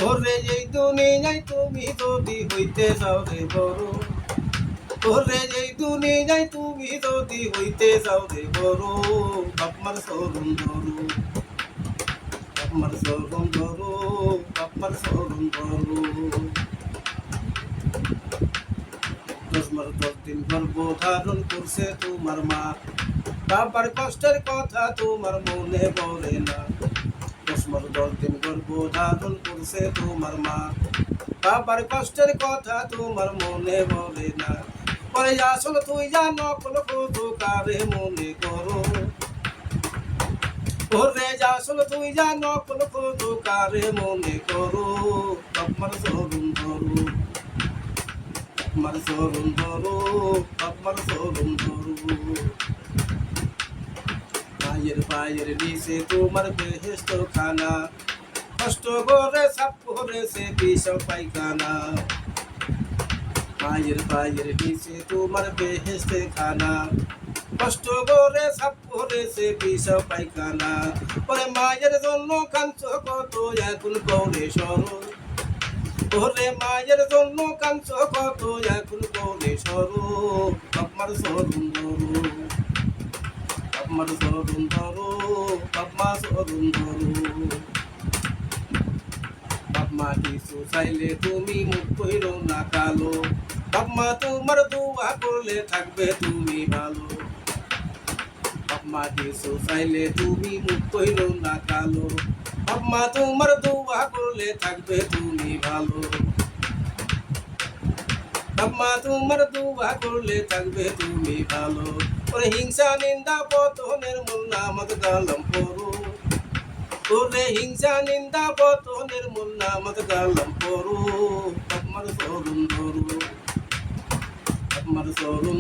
ওরে এই দুনিয়ায় তুমি যদি হইতে চাও রে বড়, ওরে এই দুনিয়ায় তুমি যদি হইতে চাও রে বড়, বাপমার চরণ ধরো, বাপমার চরণ ধরো, বাপমার চরণ ধরো। 10 দিন গর্ভ ধারণ করছে তোমার মা, বাবার কষ্টের কথা তোমার মনে পড়ে না। 10 দিন গর্ভ ধারণ করছে তোমার মা, বাবার কষ্টের কথা তোমার মনে পড়ে না। পরে আসল তুই জানো কোন কত কারে মনে করো, ওরে আসল তুই জানো কোন কত কারে মনে করো, বাপমার চরণ ধরো, বাপমার চরণ ধরো, বাপমার চরণ ধরো। পায়ের পায়ের নিচে তোমার বেহেস্ত খানা, কষ্ট করে সাপ করেছে বিষ পায়খানা। পায়ের পায়ের নিচে তোমার বেহেস্তে খানা, কষ্ট করে সাপ করেছে বিষ পায়খানা। ওরে মায়ের জন্য কাঞ্চ কত এখন কৌলে সরো, ওরে মায়ের জন্য কাঞ্চ কত এখন কৌলে সরো, বাপমার চরণ ধরো, বাপমার চরণ ধরো, বাপমা চরণ ধরো। বাপমা কিছু চাইলে তুমি মুখ কইরো না কালো, বাপমা তোমার দোয়া করলে থাকবে তুমি ভালো। বাপমা কিছু চাইলে তুমি মুখ কইরো না কালো, বাপমা তোমার দোয়া করলে থাকবে তুমি ভালো। বাপমা তোমার দোয়া করলে থাকবে তুমি ভালো। ওরে হিংসা নিন্দা পতনের মূল নামক কালাম পড়ো, ওরে হিংসা নিন্দা পতনের মূল নামক কালাম পড়ো, বাপমার চরণ ধরো, বাপমার চরণ